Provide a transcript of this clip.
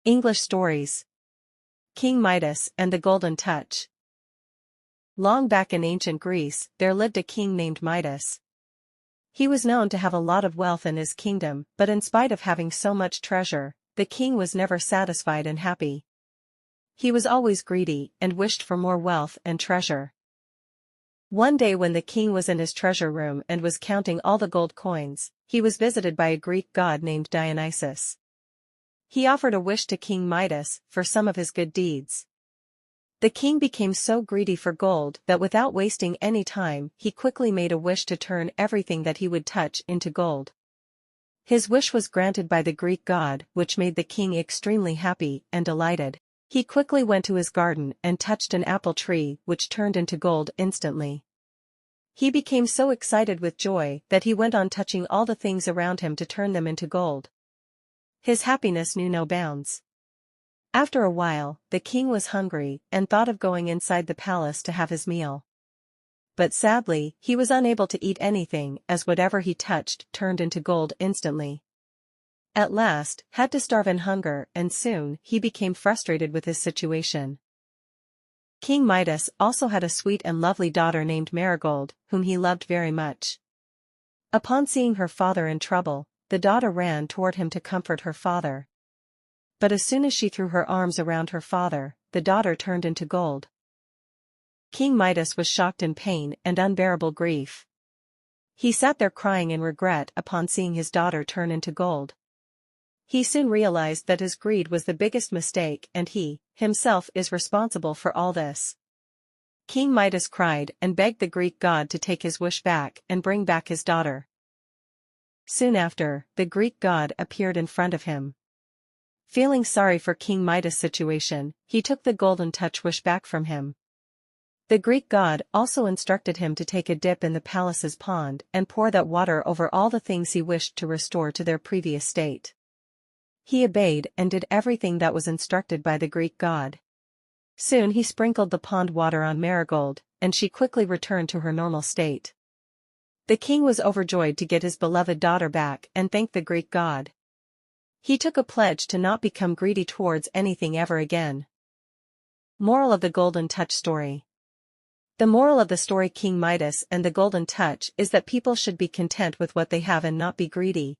English stories. King Midas and the Golden Touch. Long back in ancient Greece, there lived a king named Midas. He was known to have a lot of wealth in his kingdom, but in spite of having so much treasure, the king was never satisfied and happy. He was always greedy and wished for more wealth and treasure. One day when the king was in his treasure room and was counting all the gold coins, he was visited by a Greek god named Dionysus. He offered a wish to King Midas for some of his good deeds. The king became so greedy for gold that without wasting any time he quickly made a wish to turn everything that he would touch into gold. His wish was granted by the Greek god, which made the king extremely happy and delighted. He quickly went to his garden and touched an apple tree which turned into gold instantly. He became so excited with joy that he went on touching all the things around him to turn them into gold. His happiness knew no bounds. After a while, the king was hungry and thought of going inside the palace to have his meal. But sadly, he was unable to eat anything as whatever he touched turned into gold instantly. At last, had to starve in hunger, and soon he became frustrated with his situation. King Midas also had a sweet and lovely daughter named Marigold, whom he loved very much. Upon seeing her father in trouble, the daughter ran toward him to comfort her father. But as soon as she threw her arms around her father, the daughter turned into gold. King Midas was shocked in pain and unbearable grief. He sat there crying in regret upon seeing his daughter turn into gold. He soon realized that his greed was the biggest mistake and he, himself, is responsible for all this. King Midas cried and begged the Greek god to take his wish back and bring back his daughter. Soon after, the Greek god appeared in front of him. Feeling sorry for King Midas' situation, he took the golden touch wish back from him. The Greek god also instructed him to take a dip in the palace's pond and pour that water over all the things he wished to restore to their previous state. He obeyed and did everything that was instructed by the Greek god. Soon he sprinkled the pond water on Marigold, and she quickly returned to her normal state. The king was overjoyed to get his beloved daughter back and thanked the Greek god. He took a pledge to not become greedy towards anything ever again. Moral of the Golden Touch story. The moral of the story King Midas and the Golden Touch is that people should be content with what they have and not be greedy,